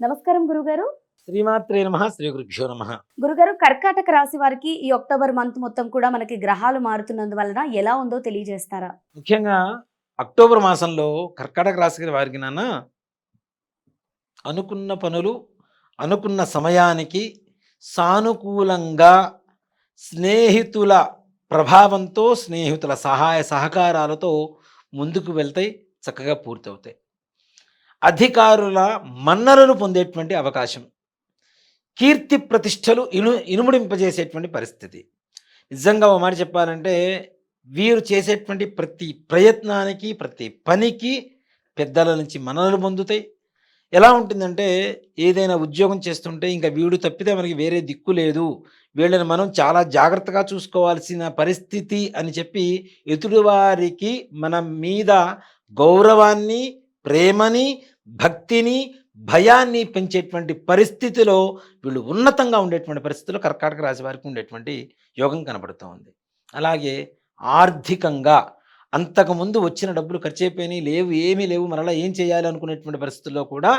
నమస్కారం గురుగారు. శ్రీమాత్రే నమః. శ్రీ గురుభ్యో నమః. గురుగారు, కర్కాటక రాశి వారికి ఈ అక్టోబర్ మంత్ మొత్తం కూడా మనకి గ్రహాలు మారుతున్నందువలన ఎలా ఉందో తెలియజేస్తారా? ముఖ్యంగా అక్టోబర్ మాసంలో కర్కాటక రాశి వారికి అనుకున్న పనులు అనుకున్న సమయానికి సానుకూలంగా స్నేహితుల ప్రభావంతో, స్నేహితుల సహాయ సహకారాలతో ముందుకు వెళ్తాయి, చక్కగా పూర్తవుతాయి. అధికారుల మన్ననలు పొందేటువంటి అవకాశం, కీర్తి ప్రతిష్టలు ఇనుముడింపజేసేటువంటి పరిస్థితి. నిజంగా ఓ మాట చెప్పాలంటే వీరు చేసేటువంటి ప్రతి ప్రయత్నానికి, ప్రతి పనికి పెద్దల నుంచి మన్ననలు పొందుతాయి. ఎలా ఉంటుందంటే ఏదైనా ఉద్యోగం చేస్తుంటే ఇంకా వీడు తప్పితే మనకి వేరే దిక్కు లేదు, వీళ్ళని మనం చాలా జాగ్రత్తగా చూసుకోవాల్సిన పరిస్థితి అని చెప్పి ఎదుటివారికి మన మీద గౌరవాన్ని, ప్రేమని, భక్తిని, భయాన్ని పెంచేటువంటి పరిస్థితిలో వీళ్ళు ఉన్నతంగా ఉండేటువంటి పరిస్థితిలో కర్కాటక రాశి వారికి ఉండేటువంటి యోగం కనబడుతూ ఉంది. అలాగే ఆర్థికంగా అంతకుముందు వచ్చిన డబ్బులు ఖర్చయిపోయినాయి, లేవు, ఏమీ లేవు, మరలా ఏం చేయాలి అనుకునేటువంటి పరిస్థితుల్లో కూడా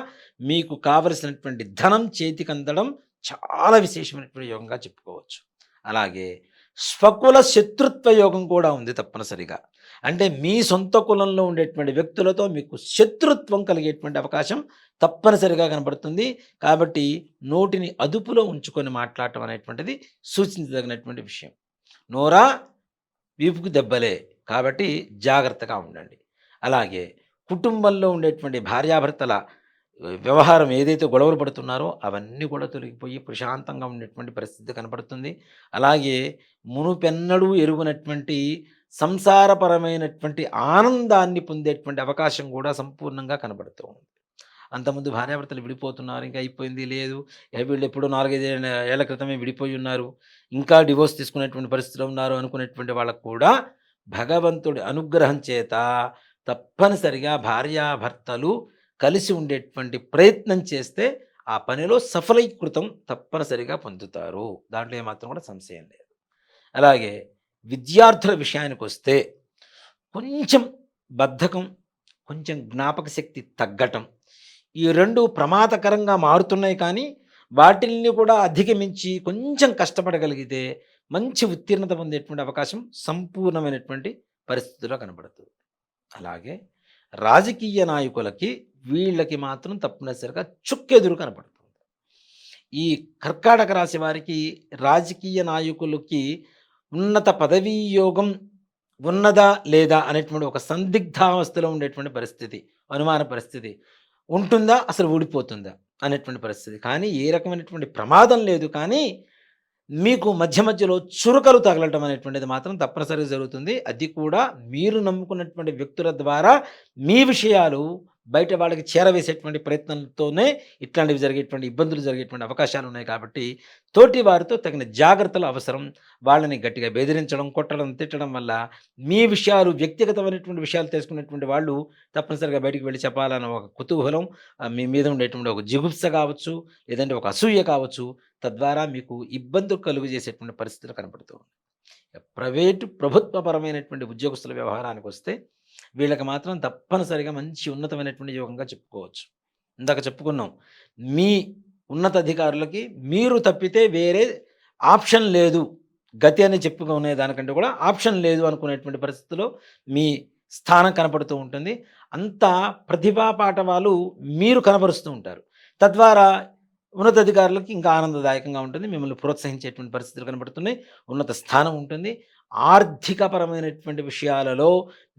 మీకు కావలసినటువంటి ధనం చేతికి అందడం చాలా విశేషమైనటువంటి యోగంగా చెప్పుకోవచ్చు. అలాగే స్వకుల శత్రుత్వ యోగం కూడా ఉంది తప్పనిసరిగా. అంటే మీ సొంత కులంలో ఉండేటువంటి వ్యక్తులతో మీకు శత్రుత్వం కలిగేటువంటి అవకాశం తప్పనిసరిగా కనబడుతుంది. కాబట్టి నోటిని అదుపులో ఉంచుకొని మాట్లాడటం అనేటువంటిది సూచించదగినటువంటి విషయం. నోరా వీపుకు దెబ్బలే, కాబట్టి జాగ్రత్తగా ఉండండి. అలాగే కుటుంబంలో ఉండేటువంటి భార్యాభర్తల వ్యవహారం ఏదైతే గొడవలు పడుతున్నారో అవన్నీ కూడా తొలగిపోయి ప్రశాంతంగా ఉండేటువంటి పరిస్థితి కనపడుతుంది. అలాగే మునుపెన్నడూ ఎరుగనటువంటి సంసారపరమైనటువంటి ఆనందాన్ని పొందేటువంటి అవకాశం కూడా సంపూర్ణంగా కనబడుతూ ఉంది. అంతకుముందు భార్యాభర్తలు విడిపోతున్నారు, ఇంకా అయిపోయింది లేదు, వీళ్ళు ఎప్పుడో 4-5 ఏళ్ల క్రితమే విడిపోయి ఉన్నారు, ఇంకా డివోర్స్ తీసుకునేటువంటి పరిస్థితిలో ఉన్నారు అనుకునేటువంటి వాళ్ళకు కూడా భగవంతుడి అనుగ్రహం చేత తప్పనిసరిగా భార్యాభర్తలు కలిసి ఉండేటువంటి ప్రయత్నం చేస్తే ఆ పనిలో సఫలీకృతం తప్పనిసరిగా పొందుతారు. దాంట్లో ఏమాత్రం కూడా సంశయం లేదు. అలాగే విద్యార్థుల విషయానికి వస్తే కొంచెం బద్ధకం, కొంచెం జ్ఞాపక శక్తి తగ్గటం, ఈ రెండు ప్రమాదకరంగా మారుతున్నాయి. కానీ వాటిల్ని కూడా అధిగమించి కొంచెం కష్టపడగలిగితే మంచి ఉత్తీర్ణత పొందేటువంటి అవకాశం సంపూర్ణమైనటువంటి పరిస్థితిలో కనబడుతుంది. అలాగే రాజకీయ నాయకులకి వీళ్ళకి మాత్రం తప్పనిసరిగా చుక్కెదురు కనపడుతుంది. ఈ కర్కాటక రాశి వారికి రాజకీయ నాయకులకి ఉన్నత పదవీ యోగం ఉన్నదా లేదా అనేటువంటి ఒక సందిగ్ధావస్థలో ఉండేటువంటి పరిస్థితి, అనుమాన పరిస్థితి ఉంటుందా, అసలు ఊడిపోతుందా అనేటువంటి పరిస్థితి. కానీ ఏ రకమైనటువంటి ప్రమాదం లేదు. కానీ మీకు మధ్య మధ్యలో చురకలు తగలటం అనేటువంటిది మాత్రం తప్పనిసరిగా జరుగుతుంది. అది కూడా మీరు నమ్ముకున్నటువంటి వ్యక్తుల ద్వారా మీ విషయాలు బయట వాళ్ళకి చేరవేసేటువంటి ప్రయత్నంతోనే ఇట్లాంటివి జరిగేటువంటి ఇబ్బందులు జరిగేటువంటి అవకాశాలు ఉన్నాయి. కాబట్టి తోటి వారితో తగిన జాగ్రత్తలు అవసరం. వాళ్ళని గట్టిగా బెదిరించడం, కొట్టడం, తిట్టడం వల్ల మీ విషయాలు, వ్యక్తిగతమైనటువంటి విషయాలు తెలుసుకునేటువంటి వాళ్ళు తప్పనిసరిగా బయటికి వెళ్ళి చెప్పాలన్న ఒక కుతూహలం, మీ మీద ఉండేటువంటి ఒక జిగుప్స కావచ్చు, లేదంటే ఒక అసూయ కావచ్చు, తద్వారా మీకు ఇబ్బందులు కలుగు చేసేటువంటి పరిస్థితులు కనపడుతూ ఉన్నాయి. ప్రభుత్వపరమైనటువంటి ఉద్యోగస్తుల వ్యవహారానికి వస్తే వీళ్ళకి మాత్రం తప్పనిసరిగా మంచి ఉన్నతమైనటువంటి యోగంగా చెప్పుకోవచ్చు. ఇందాక చెప్పుకున్నాం, మీ ఉన్నత అధికారులకి మీరు తప్పితే వేరే ఆప్షన్ లేదు, గతి అని చెప్పుకునే దానికంటే కూడా ఆప్షన్ లేదు అనుకునేటువంటి పరిస్థితిలో మీ స్థానం కనపడుతూ ఉంటుంది. అంత ప్రతిభా పాఠవాలు మీరు కనబరుస్తూ ఉంటారు. తద్వారా ఉన్నతాధికారులకి ఇంకా ఆనందదాయకంగా ఉంటుంది. మిమ్మల్ని ప్రోత్సహించేటువంటి పరిస్థితులు కనబడుతున్నాయి. ఉన్నత స్థానం ఉంటుంది. ఆర్థికపరమైనటువంటి విషయాలలో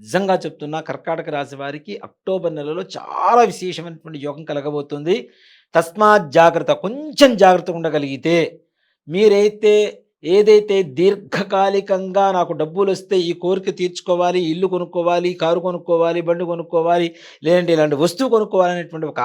నిజంగా చెప్తున్నా, కర్కాటక రాశి వారికి అక్టోబర్ నెలలో చాలా విశేషమైనటువంటి యోగం కలగబోతుంది. తస్మాత్ జాగ్రత్త, కొంచెం జాగ్రత్తగా ఉండగలిగితే మీరైతే ఏదైతే దీర్ఘకాలికంగా నాకు డబ్బులు వస్తే ఈ కోరిక తీర్చుకోవాలి, ఇల్లు కొనుక్కోవాలి, కారు కొనుక్కోవాలి, బండి కొనుక్కోవాలి, లేదంటే ఇలాంటి వస్తువు కొనుక్కోవాలి అనేటువంటి ఒక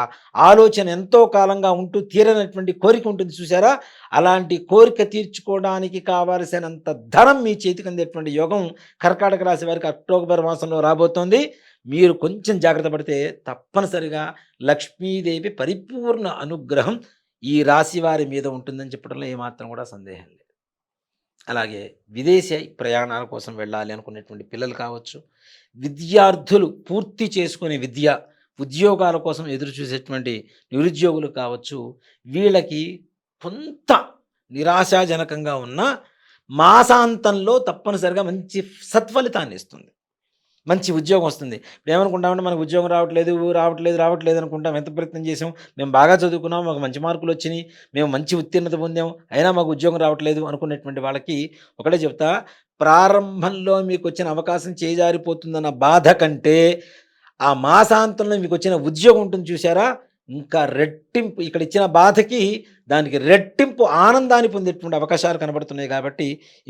ఆలోచన ఎంతో కాలంగా ఉంటూ తీరనటువంటి కోరిక ఉంటుంది చూసారా, అలాంటి కోరిక తీర్చుకోవడానికి కావలసినంత ధనం మీ చేతికి అందేటువంటి యోగం కర్కాటక రాశి వారికి అక్టోబర్ మాసంలో రాబోతోంది. మీరు కొంచెం జాగ్రత్త పడితే తప్పనిసరిగా లక్ష్మీదేవి పరిపూర్ణ అనుగ్రహం ఈ రాశి వారి మీద ఉంటుందని చెప్పడంలో ఏమాత్రం కూడా సందేహం లేదు. అలాగే విదేశీ ప్రయాణాల కోసం వెళ్ళాలి అనుకునేటువంటి పిల్లలు కావచ్చు, విద్యార్థులు పూర్తి చేసుకునే ఉద్యోగాల కోసం ఎదురు చూసేటువంటి నిరుద్యోగులు కావచ్చు, వీళ్ళకి కొంత నిరాశాజనకంగా ఉన్న మాసాంతంలో తప్పనిసరిగా మంచి సత్ఫలితాన్ని ఇస్తుంది. మంచి ఉద్యోగం వస్తుంది. ఇప్పుడు ఏమనుకుంటామంటే మనకు ఉద్యోగం రావట్లేదు, రావట్లేదు, రావట్లేదు అనుకుంటాం. ఎంత ప్రయత్నం చేసాం, మేము బాగా చదువుకున్నాం, మాకు మంచి మార్కులు వచ్చినాయి, మేము మంచి ఉత్తీర్ణత పొందాం, అయినా మాకు ఉద్యోగం రావట్లేదు అనుకునేటువంటి వాళ్ళకి ఒకటే చెప్తా, ప్రారంభంలో మీకు వచ్చిన అవకాశం చేజారిపోతుందన్న బాధ కంటే ఆ మాసాంతంలో మీకు వచ్చిన ఉద్యోగం ఉంటుంది చూసారా, ఇంకా రెట్టింపు ఇక్కడ ఇచ్చిన బాధకి దానికి రెట్టింపు ఆనందాన్ని పొందేటువంటి అవకాశాలు కనబడుతున్నాయి. కాబట్టి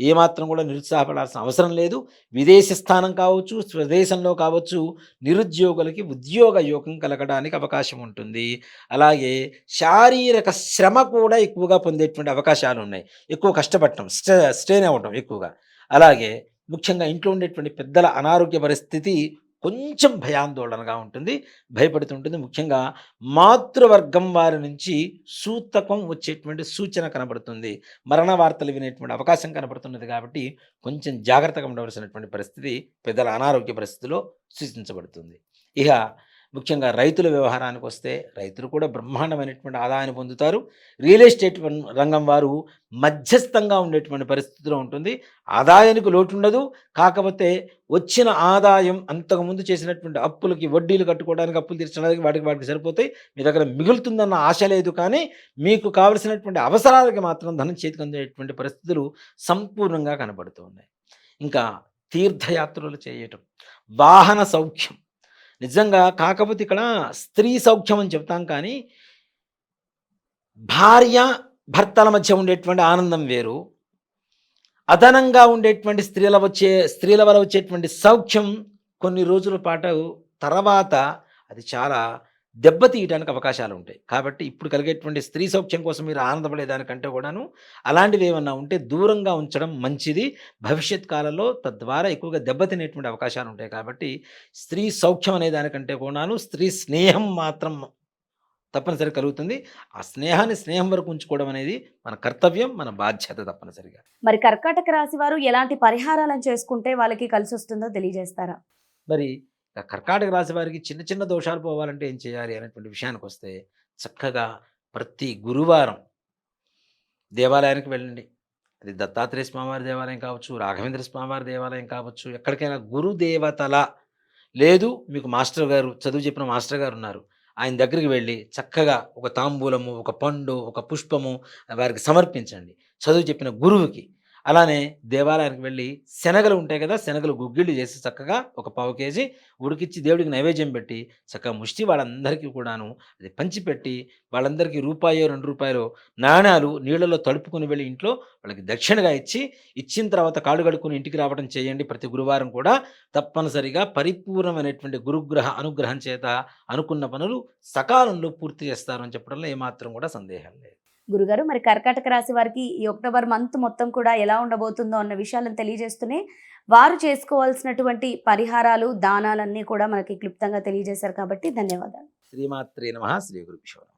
ఏమాత్రం కూడా నిరుత్సాహపడాల్సిన అవసరం లేదు. విదేశీ స్థానం కావచ్చు, స్వదేశంలో కావచ్చు, నిరుద్యోగులకి ఉద్యోగ యోగం కలగడానికి అవకాశం ఉంటుంది. అలాగే శారీరక శ్రమ కూడా ఎక్కువగా పొందేటువంటి అవకాశాలు ఉన్నాయి. ఎక్కువ కష్టపడటం, స్ట్రెయిన్ అవ్వటం ఎక్కువగా. అలాగే ముఖ్యంగా ఇంట్లో ఉండేటువంటి పెద్దల అనారోగ్య పరిస్థితి కొంచెం భయాందోళనగా ఉంటుంది, భయపడుతుంటుంది. ముఖ్యంగా మాతృవర్గం వారి నుంచి సూతకం వచ్చేటువంటి సూచన కనబడుతుంది. మరణ వార్తలు వినేటువంటి అవకాశం కనబడుతున్నది. కాబట్టి కొంచెం జాగ్రత్తగా ఉండవలసినటువంటి పరిస్థితి పెద్దల అనారోగ్య పరిస్థితిలో సూచించబడుతుంది. ఇక ముఖ్యంగా రైతుల వ్యవహారానికి వస్తే రైతులు కూడా బ్రహ్మాండమైనటువంటి ఆదాయాన్ని పొందుతారు. రియల్ ఎస్టేట్ రంగం వారు మధ్యస్థంగా ఉండేటువంటి పరిస్థితిలో ఉంటుంది. ఆదాయానికి లోటు ఉండదు. కాకపోతే వచ్చిన ఆదాయం అంతకుముందు చేసినటువంటి అప్పులకి వడ్డీలు కట్టుకోవడానికి, అప్పులు తీర్చడానికి వాటికి సరిపోతాయి. మీ దగ్గర మిగులుతుందన్న ఆశ లేదు. కానీ మీకు కావలసినటువంటి అవసరాలకి మాత్రం ధనం చేతికి అందేటువంటి పరిస్థితులు సంపూర్ణంగా కనబడుతూ ఉన్నాయి. ఇంకా తీర్థయాత్రలు చేయటం, వాహన సౌఖ్యం, నిజంగా కాకపోతే ఇక్కడ స్త్రీ సౌఖ్యం అని చెప్తాం, కానీ భార్య భర్తల మధ్య ఉండేటువంటి ఆనందం వేరు, అదనంగా ఉండేటువంటి స్త్రీల వల్ల వచ్చేటువంటి సౌఖ్యం కొన్ని రోజుల పాటు తర్వాత అది చాలా దెబ్బతీయడానికి అవకాశాలు ఉంటాయి. కాబట్టి ఇప్పుడు కలిగేటువంటి స్త్రీ సౌఖ్యం కోసం మీరు ఆనందపడేదానికంటే కూడాను అలాంటివి ఏమన్నా ఉంటే దూరంగా ఉంచడం మంచిది. భవిష్యత్ కాలంలో తద్వారా ఎక్కువగా దెబ్బతినేటువంటి అవకాశాలు ఉంటాయి. కాబట్టి స్త్రీ సౌఖ్యం అనే దానికంటే కూడాను స్త్రీ స్నేహం మాత్రం తప్పనిసరి కలుగుతుంది. ఆ స్నేహాన్ని స్నేహం వరకు ఉంచుకోవడం అనేది మన కర్తవ్యం, మన బాధ్యత తప్పనిసరిగా. మరి కర్కాటక రాశి వారు ఎలాంటి పరిహారాలను చేసుకుంటే వాళ్ళకి కలిసి వస్తుందో తెలియజేస్తారా? మరి కర్కాటక రాశి వారికి చిన్న చిన్న దోషాలు పోవాలంటే ఏం చేయాలి అనేటువంటి విషయానికి వస్తే, చక్కగా ప్రతి గురువారం దేవాలయానికి వెళ్ళండి. అది దత్తాత్రేయ స్వామివారి దేవాలయం కావచ్చు, రాఘవేంద్ర స్వామివారి దేవాలయం కావచ్చు, ఎక్కడికైనా గురుదేవతల లేదు మీకు మాస్టర్ గారు, చదువు చెప్పిన మాస్టర్ గారు ఉన్నారు, ఆయన దగ్గరికి వెళ్ళి చక్కగా ఒక తాంబూలము, ఒక పండు, ఒక పుష్పము వారికి సమర్పించండి, చదువు చెప్పిన గురువుకి. అలానే దేవాలయానికి వెళ్ళి శనగలు ఉంటాయి కదా, శనగలు గుగ్గిళ్ళు చేసి చక్కగా ఒక 1/4 కేజీ ఉడికిచ్చి దేవుడికి నైవేద్యం పెట్టి చక్కగా ముష్టి వాళ్ళందరికీ కూడాను అది పంచిపెట్టి, వాళ్ళందరికీ రూపాయో 2 రూపాయలు నాణ్యాలు నీళ్ళలో తడుపుకుని వెళ్ళి ఇంట్లో వాళ్ళకి దక్షిణగా ఇచ్చిన తర్వాత కాళ్ళు కడుక్కుని ఇంటికి రావడం చేయండి. ప్రతి గురువారం కూడా తప్పనిసరిగా పరిపూర్ణమైనటువంటి గురుగ్రహ అనుగ్రహం చేత అనుకున్న పనులు సకాలంలో పూర్తి చేస్తారు అని చెప్పడంలో ఏమాత్రం కూడా సందేహం లేదు. గురుగారు, మరి కర్కాటక రాశి వారికి ఈ అక్టోబర్ మంత్ మొత్తం కూడా ఎలా ఉండబోతుందో అన్న విషయాలను తెలియజేస్తూనే వారు చేసుకోవాల్సినటువంటి పరిహారాలు, దానాలన్నీ కూడా మనకి క్లుప్తంగా తెలియజేశారు. కాబట్టి ధన్యవాదాలు. శ్రీమాత్రే నమః. శ్రీ గురుభ్యో నమః.